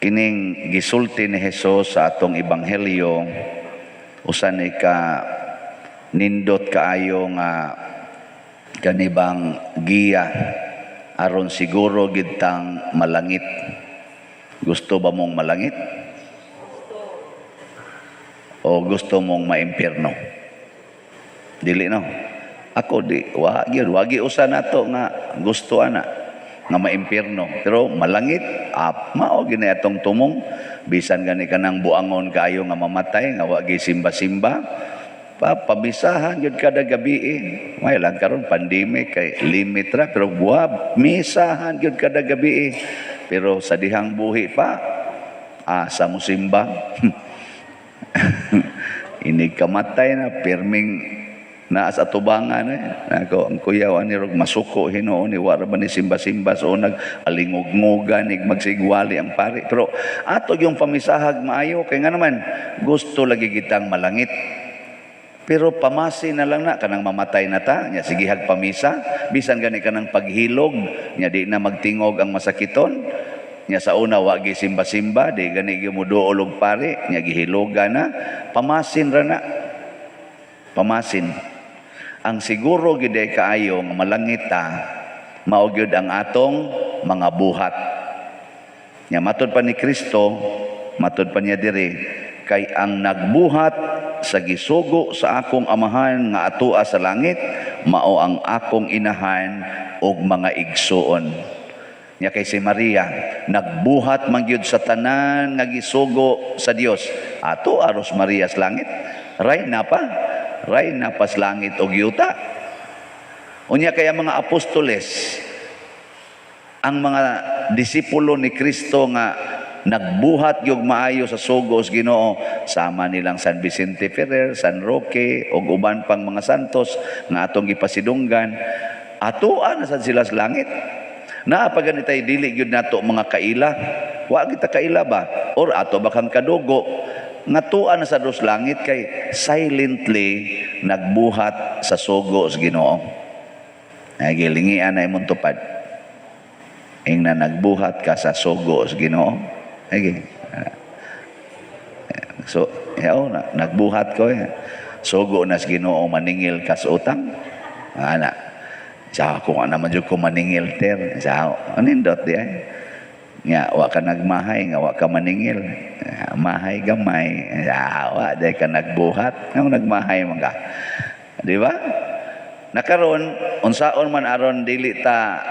Kining gisulti ni Hesus sa atong ebanghelyo usa ni ka nindot kaayo nga kanibang giya aron siguro gitang malangit. Gusto ba mong malangit? O gusto mong maimpyerno? Dili no. Ako di wagi usa nato nga gusto ana nga maimpyerno, pero malangit mao gini atong tumong bisan gani kanang buangon kayo nga mamatay nga wagi simba-simba pamisahan gyud kada gabi may lang karon pandemic kay limit ra, pero misahan gyud kada gabi pero sa dihang buhi pa sa musimba inig kamatay na pirming na sa tubangan nako ang kuyaw ani rog masuko hinuon ni wala ba ni simba-simba so nag-alingog-ngogan nig magsigwali ang pari, pero ato yung pamisahag maayo kay nga naman gusto lagi kitang malangit. Pero pamasi na lang na kanang mamatay na ta nya sige pamisa bisan gani kanang paghilog nya di na magtingog ang masakiton nya sa una wagi simba-simba di gani gimuduol og pari nya gihilogan na pamasin ra na pamasin. Ang siguro gid kaayo nga malangit ta mao gyud ang atong mga buhat nya matud pa ni Kristo, matud pa niya diri kay ang nagbuhat sa gisugo sa akong amahan nga atoa sa langit mao ang akong inahan og mga igsuon. Nya kay si Maria nagbuhat man gyud sa tanan nga gisugo sa Dios ato aros Maria sa langit ray na pas langit og yuta. Unya kaya mga apostoles ang mga disipulo ni Kristo nga nagbuhat yung maayo sa sugos Ginoo sama nilang San Vicente Ferrer, San Roque ug uban pang mga santos nga atong gipasidunggan atoan na sad sila sa langit. Na paganitay dili gyud nato mga kaila, wa kita kaila ba or ato bakang kadugo nga tuan sa dos langit kay silently nagbuhat sa sugos Ginoo. Nagilingian na imong tupad ing na nagbuhat ka sa sugos Ginoo. Okay. So, na nagbuhat ko sugo na sa Ginoo maningil ka sa utang. Ana. Sa ako nga naman jud ko maningil ter. Sa anindot di Nga wa ka nagmahay nga wa ka maningil. Mahay gamay. Wa day ka nagbuhat nga nagmahay man ka. Di ba? Nakaron unsaon man aron dili ta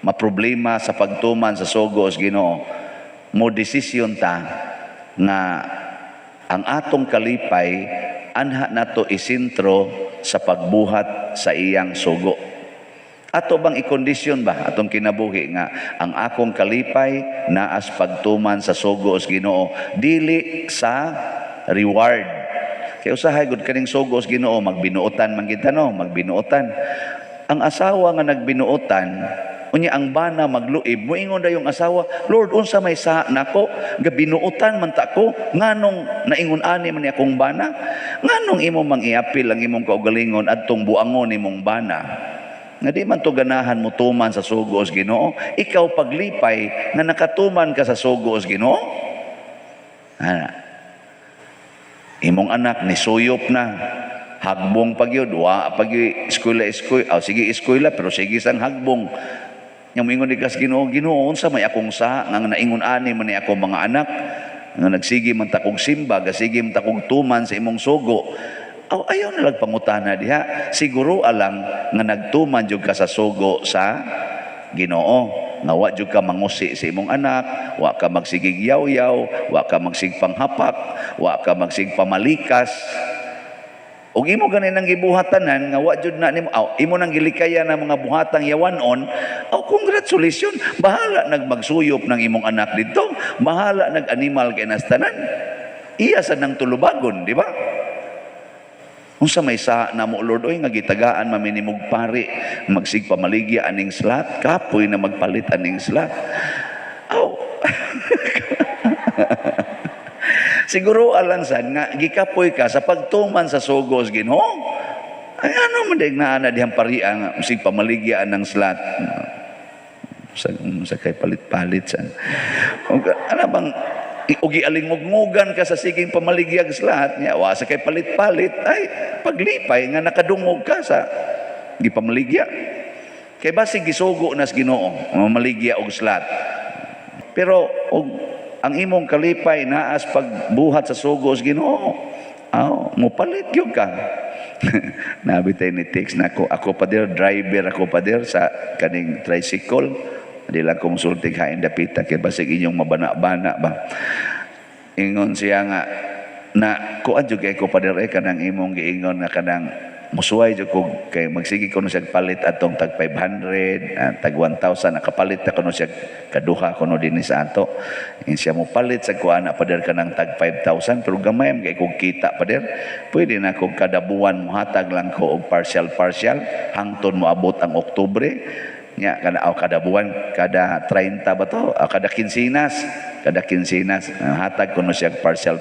maproblema sa pagtuman sa sugos Ginoo. Mo desisyon ta nga ang atong kalipay anha nato isentro sa pagbuhat sa iyang sugo. Ato bang ikondisyon ba atong kinabuhi nga ang akong kalipay naas pagtuman sa sugos Ginoo dili sa reward. Kay usahay gud kaning sugos Ginoo magbinuotan man kita no, magbinuotan. Ang asawa nga nagbinuotan unya ang bana magluib moingon da yung asawa, Lord unsa may sa nako gabinuotan man ta ko nganong naingon ani man ni akong bana, nganong imo mang iapil ang imong kaugalingon adtong buangon imong bana nga di man to ganahan mo tuman sa sugos Ginoo. Ikaw paglipay nga nakatuman ka sa sugos Ginoo, imong anak ni suyop na hagbong pagyud wa pagi eskwela sige eskwela pero sige sang hagbong. Yang mingon di kas Ginoo, Ginoo unsa may akong sa nga naingon ani man ni akong mga anak nga nagsige man ta kog simba, gasige man ta kog tuman sa imong sugo. Ayaw na lang pangutana diha. Siguro alang nga nagtuman jud ka sa sugo sa Ginoo. Nga wa jud ka mangusi sa imong anak, wa ka magsigig yaw-yaw, wa ka magsig panghapak, wa ka magsig pamalikas. Og imo ganin nang gibuhatanan nga wa jud na nimo imo nang gilikaya na mga buhatang yawanon, congratulations, bahala nagmagsuyop ng imong anak dito, bahala nag-animal kay nastanan. Iya sad nang tulubagon, di ba? Unsa may sa namo Lord oy nga gitagaan maminimog pari magsig pamaligya aning slat, kapoy na magpalit aning slat. Siguro alang sad nga gikapoy ka sa pagtuman sa sugos Ginoo. Ay ano man dig naa na dihang pariang sig pamaligya ng slat. sa kay palit-palit sa ano bang ugi alingog-ngugan ka sa siging pamaligyag sa lahat niya wa sa kay palit-palit ay paglipay nga nakadungog ka sa gipamaligya kay basig gisugo nas Ginoo mamaligya og slat pero og ang imong kalipay naas pagbuhat sa sugo sa Ginoo mopalit gyud ka. Nabitay ni text na ako pa der driver ako pa der sa kaning tricycle di lang kong sultig hain dapita kay basig inyong mabana-bana ba ingon siya nga na kuan jud kay ko pa der kanang imong giingon na kanang musuway jud ko kay magsigi ko no siya palit atong tag 500 tag 1,000 nakapalit na kuno siya kaduha kuno dinhi sa ato siya mo palit sa kuan pa der kanang tag 5,000 pero gamay kay kog kita pa der pwede na kog kada buwan mohatag lang ko og partial hangtod mo abot ang Oktubre nya kada buwan kada 30 ba to kada kinsinas hatag kuno siya partial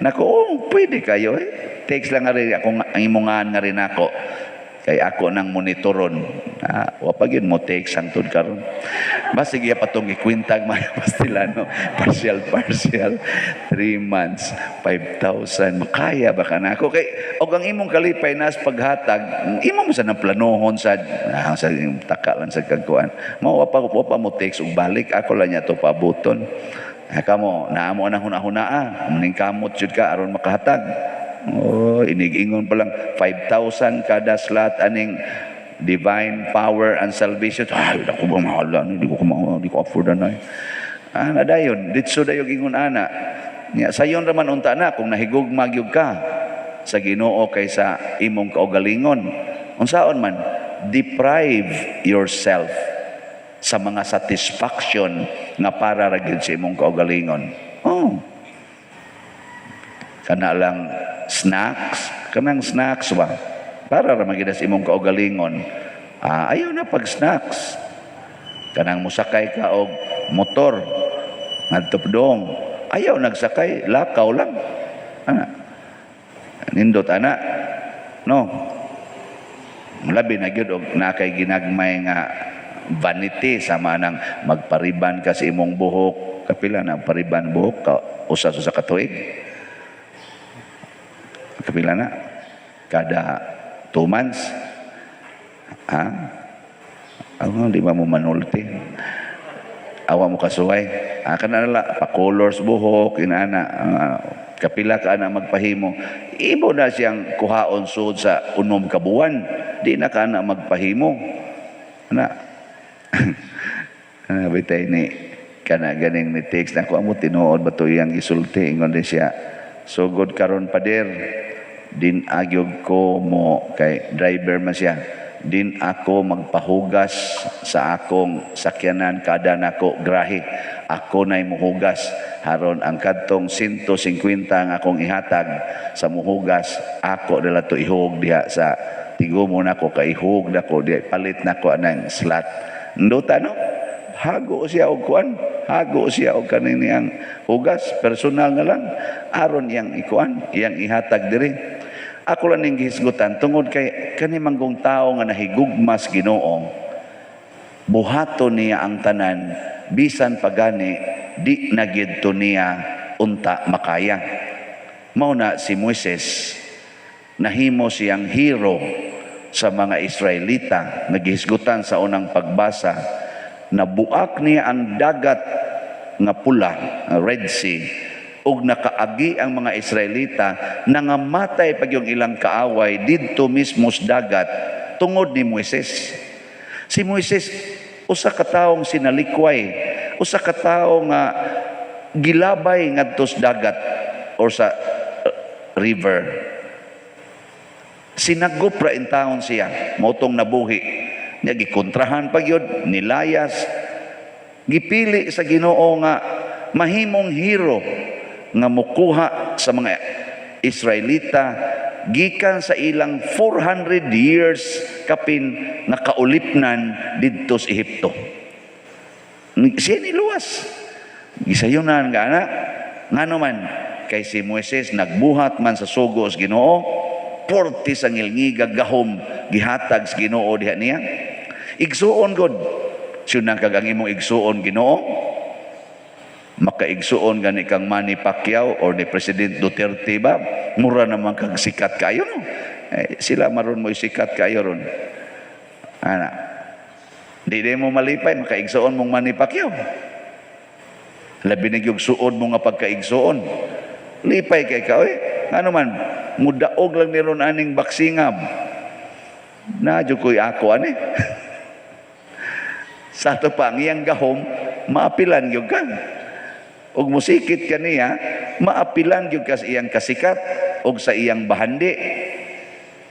nako pwede kayo text lang nga rin akong ang imongan nga rin ako kay ako nang monitoron wa pa gyud mo text hangtod karon basta giya patong ikwintag may pastilano partial 3 months 5,000 makaya ba kanako kay og ang imong kalipay nas paghatag imo mo sa naplanohon sa taka lang sa kagkuan mao wa pa mo text og balik ako lang niya to pabuton kamo naamo nang hunahunaa muning kamot jud ka aron makahatag inig-ingon pa lang 5,000 kada slot aning divine power and salvation ay ako ba mahala di ko afford na dayon ditso dayon ingon ana nya sayon ra man unta na kung nahigugma gyud ka sa Ginoo kaysa imong kaugalingon unsaon man deprive yourself sa mga satisfaction nga para ra gyud sa imong kaugalingon kana lang kanang snacks ba para ra magidas imong kaugalingon ayaw na pag snacks kanang musakay ka og motor ngadto dong ayaw nagsakay lakaw lang nindot ana no labi na gyud og nakay ginagmay nga vanity sama nang magpariban ka sa imong buhok kapila na pariban buhok ka usa sa katuig kapila na kada 2 months di ba mo manulti awa mo kasuway kanala pa colors buhok inaana kapila ka na magpahimo ibo na siyang kuhaon sud sa 6 ka buwan di na ka na magpahimo na bitay ni kana ganing ni text na ko amo tinuod ba to iyang isulti ingon din siya so good karon pa der din agyog ko mo kay driver man siya din ako magpahugas sa akong sakyanan kada nako grahe ako nay muhugas haron ang kadtong 150 nga akong ihatag sa muhugas ako dala to ihug diha sa tigo mo nako kay ihug nako di palit nako anang slot nduta no hago siya og kuan hago siya og kanini ang hugas personal na lang aron yang ikuan yang ihatag diri ako lang ning gihisgutan tungod kay kani manggong tawo nga nahigugmas Ginoo buhaton niya ang tanan bisan pagani di nagidto niya unta makaya mao na si Moises nahimo siyang hero sa mga Israelita naghisgutan sa unang pagbasa nabuak niya ang dagat nga pula Red Sea ug nakaagi ang mga Israelita nangamatay pag yung ilang kaaway didto mismo sa dagat tungod ni Moises. Si Moises usa ka tawong sinalikway, usa ka tawo nga gilabay ngadto sa dagat or sa river. Sinagop ra in taon siya, motong nabuhi. Nya gikontrahan pag yun, nilayas. Gipili sa Ginoo nga mahimong hero nga mukuha sa mga Israelita gikan sa ilang 400 years kapin nakaulipnan didto sa Ehipto. Siya niluwas. Gisayunan nga na ngano man kay si Moises nagbuhat man sa sugo sa Ginoo 40 sa ngilngiga gahom gihatag sa Ginoo diha niya. Igsuon god korupsyon kag ang imong igsuon Ginoo, makaigsuon gani kang Manny Pacquiao or ni President Duterte ba, mura naman kag sikat kayo no. Sila maron mo sikat kayo ron. Di mo malipay makaigsuon mong Manny Pacquiao. Labi na yung suod mo nga pagkaigsuon. Lipay kay ka, ano man, mudaog lang ni ron aning baksingab. Nadyo ko'y ako, Sa ito pa, ang iyang gahom, maapilan yung ka. Og musikit ka niya, maapilan yung ka sa iyang kasikat, og sa iyang bahandi.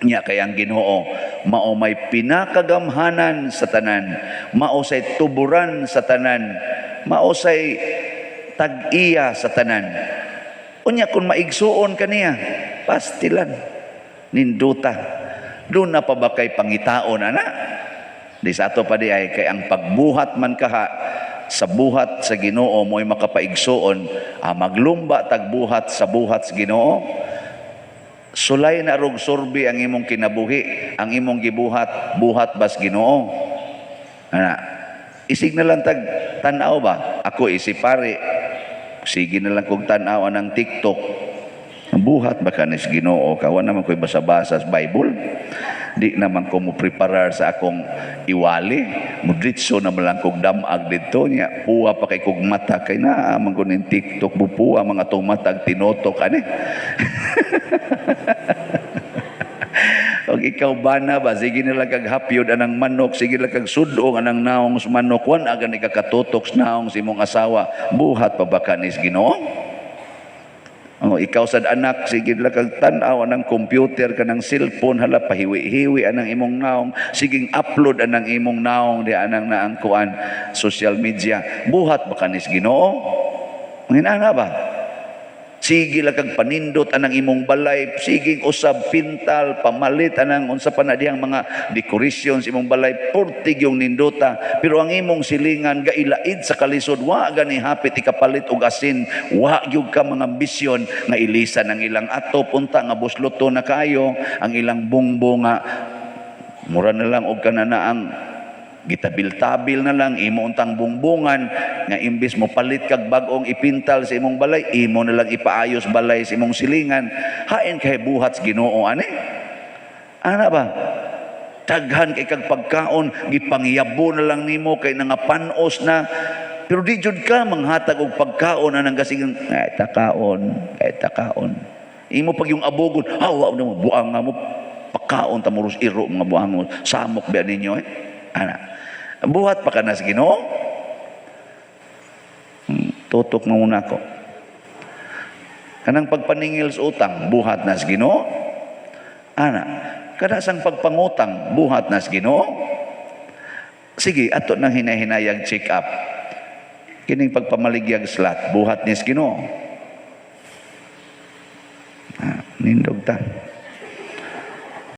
Nya kayang Ginoo, mao may pinakagamhanan sa tanan, mao say tuburan sa tanan, mao say tag-iya sa tanan. Unya kung maigsuon kaniya, pastilan, ninduta. Doon na pa ba kay pangitaon, Di sa ato pa di ay kay ang pagbuhat man kaha sa buhat sa Ginoo mo'y makapaigsuon, maglumba tagbuhat sa buhat sa Ginoo. Sulay na rog sorbi ang imong kinabuhi, ang imong gibuhat, buhat bas Ginoo. Isig na lang tanaw ba? Ako isipari, sige na lang kong tanaw ng TikTok. Buhat ba ka ni Ginoo? Kawan naman ko'y basa-basa sa Bible. Di naman ko mo preparar sa akong iwali. Mudritso naman lang kong damag dito niya. Puwa pa kay kong mata. Kay naamang ko ng TikTok. Bupuwa mga itong matag tinotok. Og ikaw bana ba, sige nila kag hapyod anang manok, sige nila kag sudong anang naong sa manok, wan aga ni kakatutok sa naong si mong asawa, buhat pa ba kanis Ginoo? Ikaw sad anak, sige nila kag tanaw anang computer kanang cellphone, hala pahiwi-hiwi anang imong naong, siging upload anang imong naong di anang naangkuan social media, buhat ba kanis Ginoo? Nginana ba? Sige lang kag panindot anang imong balay, siging usab pintal, pamalit anang unsa pa na diyang mga decoration sa imong balay, portig yung nindota. Pero ang imong silingan gailaid sa kalisod, wa gani hapit ikapalit og asin, wa gyud ka mga ambisyon nga ilisan ang ilang ato punta nga busluto na kayo, ang ilang bungbo nga mura na lang og kanana ang gitabil-tabil na lang, imo untang bungbungan nga imbis mo palit kag bag-ong ipintal sa imong balay, imo na lang ipaayos balay sa imong silingan. Hain kay buhat sa Ginoo ana ba? Daghan kay kag pagkaon, gipangyabo na lang nimo kay nangapanos na, pero di jud ka manghatag og pagkaon anang gasigan ay takaon. Imo pag yung abogon, wa na mo buang nga mo pagkaon ta muros iro mga buang samok ba ninyo buhat pa ka na sa Ginoo? Tutok mo muna ko. Kanang pagpaningil sa utang, buhat na sa Ginoo? Kanasang pagpangutang, buhat na sa Ginoo? Sige, ato nang hinahinayang check up. Kining pagpamaligyag slot, buhat ni sa Ginoo? Nindog ta.